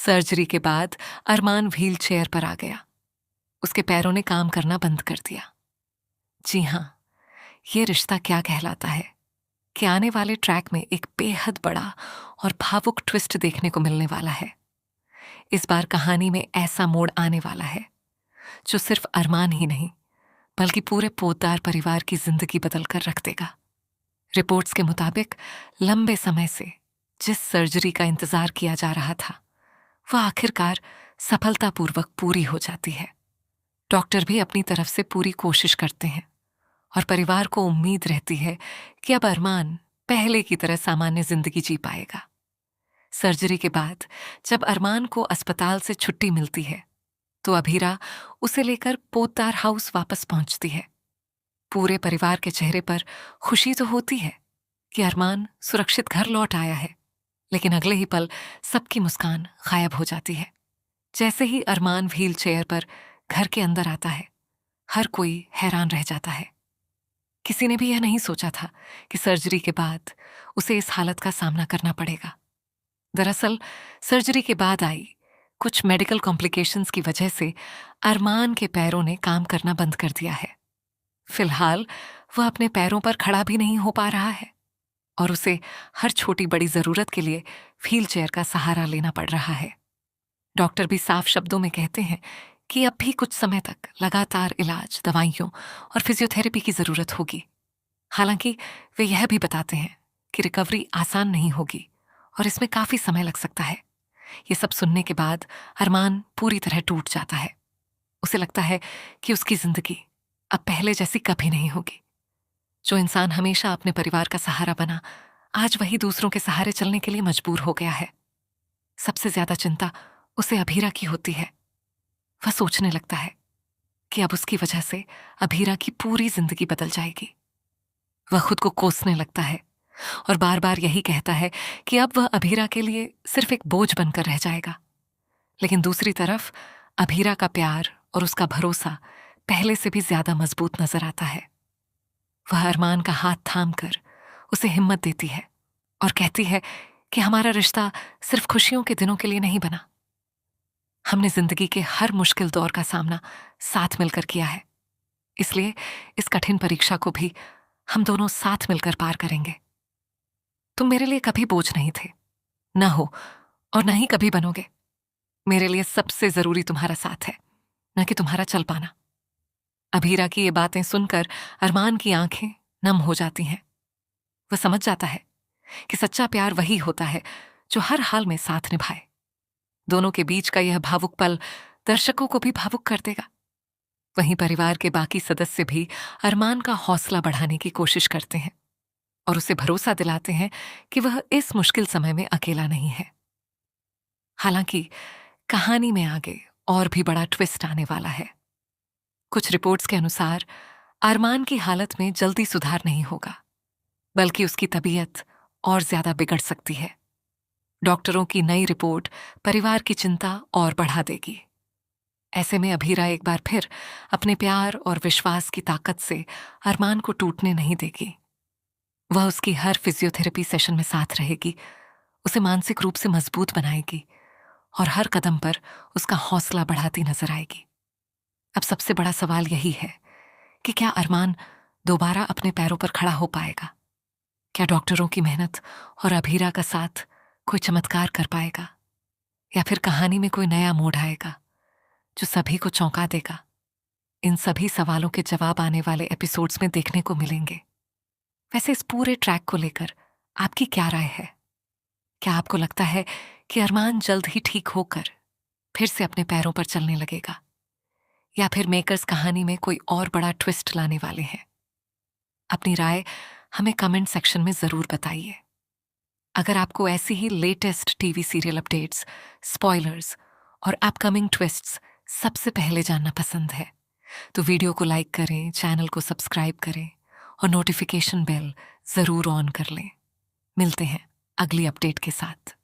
Surgery के बाद अरमान wheel chair पर आ गया। उसके पैरों ने काम करना बंद कर दिया। जी हाँ, ये रिश्ता क्या कहलाता है कि आने वाले ट्रैक में एक बेहद बड़ा और भावुक ट्विस्ट देखने को मिलने वाला है। इस बार कहानी में ऐसा मोड़ आने वाला है जो सिर्फ अरमान ही नहीं बल्कि पूरे पोद्दार परिवार की जिंदगी बदल कर रख देगा। रिपोर्ट्स के मुताबिक लंबे समय से जिस सर्जरी का इंतजार किया जा रहा था वह आखिरकार सफलतापूर्वक पूरी हो जाती है। डॉक्टर भी अपनी तरफ से पूरी कोशिश करते हैं और परिवार को उम्मीद रहती है कि अब अरमान पहले की तरह सामान्य जिंदगी जी पाएगा। सर्जरी के बाद जब अरमान को अस्पताल से छुट्टी मिलती है तो अभीरा उसे लेकर पोद्दार हाउस वापस पहुंचती है। पूरे परिवार के चेहरे पर खुशी तो होती है कि अरमान सुरक्षित घर लौट आया है, लेकिन अगले ही पल सबकी मुस्कान गायब हो जाती है। जैसे ही अरमान व्हील चेयर पर घर के अंदर आता है, हर कोई हैरान रह जाता है। किसी ने भी यह नहीं सोचा था कि सर्जरी के बाद उसे इस हालत का सामना करना पड़ेगा। दरअसल सर्जरी के बाद आई कुछ मेडिकल कॉम्प्लिकेशंस की वजह से अरमान के पैरों ने काम करना बंद कर दिया है। फिलहाल वह अपने पैरों पर खड़ा भी नहीं हो पा रहा है और उसे हर छोटी बड़ी जरूरत के लिए व्हील चेयर का सहारा लेना पड़ रहा है। डॉक्टर भी साफ शब्दों में कहते हैं कि अब भी कुछ समय तक लगातार इलाज, दवाइयों और फिजियोथेरेपी की जरूरत होगी। हालांकि वे यह भी बताते हैं कि रिकवरी आसान नहीं होगी और इसमें काफी समय लग सकता है। ये सब सुनने के बाद अरमान पूरी तरह टूट जाता है। उसे लगता है कि उसकी जिंदगी अब पहले जैसी कभी नहीं होगी। जो इंसान हमेशा अपने परिवार का सहारा बना, आज वही दूसरों के सहारे चलने के लिए मजबूर हो गया है। सबसे ज्यादा चिंता उसे अभीरा की होती है। वह सोचने लगता है कि अब उसकी वजह से अभीरा की पूरी जिंदगी बदल जाएगी। वह खुद को कोसने लगता है और बार बार यही कहता है कि अब वह अभीरा के लिए सिर्फ एक बोझ बनकर रह जाएगा। लेकिन दूसरी तरफ अभीरा का प्यार और उसका भरोसा पहले से भी ज्यादा मजबूत नजर आता है। वह अरमान का हाथ थामकर उसे हिम्मत देती है और कहती है कि हमारा रिश्ता सिर्फ खुशियों के दिनों के लिए नहीं बना। हमने जिंदगी के हर मुश्किल दौर का सामना साथ मिलकर किया है, इसलिए इस कठिन परीक्षा को भी हम दोनों साथ मिलकर पार करेंगे। तुम मेरे लिए कभी बोझ नहीं थे, न हो और न ही कभी बनोगे। मेरे लिए सबसे जरूरी तुम्हारा साथ है, न कि तुम्हारा चल पाना। अभीरा की ये बातें सुनकर अरमान की आंखें नम हो जाती हैं। वह समझ जाता है कि सच्चा प्यार वही होता है जो हर हाल में साथ निभाए। दोनों के बीच का यह भावुक पल दर्शकों को भी भावुक कर देगा। वहीं परिवार के बाकी सदस्य भी अरमान का हौसला बढ़ाने की कोशिश करते हैं और उसे भरोसा दिलाते हैं कि वह इस मुश्किल समय में अकेला नहीं है। हालांकि कहानी में आगे और भी बड़ा ट्विस्ट आने वाला है। कुछ रिपोर्ट्स के अनुसार अरमान की हालत में जल्दी सुधार नहीं होगा, बल्कि उसकी तबीयत और ज्यादा बिगड़ सकती है। डॉक्टरों की नई रिपोर्ट परिवार की चिंता और बढ़ा देगी। ऐसे में अभीरा एक बार फिर अपने प्यार और विश्वास की ताकत से अरमान को टूटने नहीं देगी। वह उसकी हर फिजियोथेरेपी सेशन में साथ रहेगी, उसे मानसिक रूप से मजबूत बनाएगी और हर कदम पर उसका हौसला बढ़ाती नजर आएगी। अब सबसे बड़ा सवाल यही है कि क्या अरमान दोबारा अपने पैरों पर खड़ा हो पाएगा? क्या डॉक्टरों की मेहनत और अभीरा का साथ कोई चमत्कार कर पाएगा, या फिर कहानी में कोई नया मोड़ आएगा जो सभी को चौंका देगा? इन सभी सवालों के जवाब आने वाले एपिसोड्स में देखने को मिलेंगे। वैसे इस पूरे ट्रैक को लेकर आपकी क्या राय है? क्या आपको लगता है कि अरमान जल्द ही ठीक होकर फिर से अपने पैरों पर चलने लगेगा, या फिर मेकर्स कहानी में कोई और बड़ा ट्विस्ट लाने वाले हैं? अपनी राय हमें कमेंट सेक्शन में जरूर बताइए। अगर आपको ऐसी ही latest TV serial updates, spoilers और अपकमिंग ट्विस्ट्स सबसे पहले जानना पसंद है तो वीडियो को लाइक करें, चैनल को सब्सक्राइब करें और नोटिफिकेशन बेल जरूर ऑन कर लें। मिलते हैं अगली अपडेट के साथ।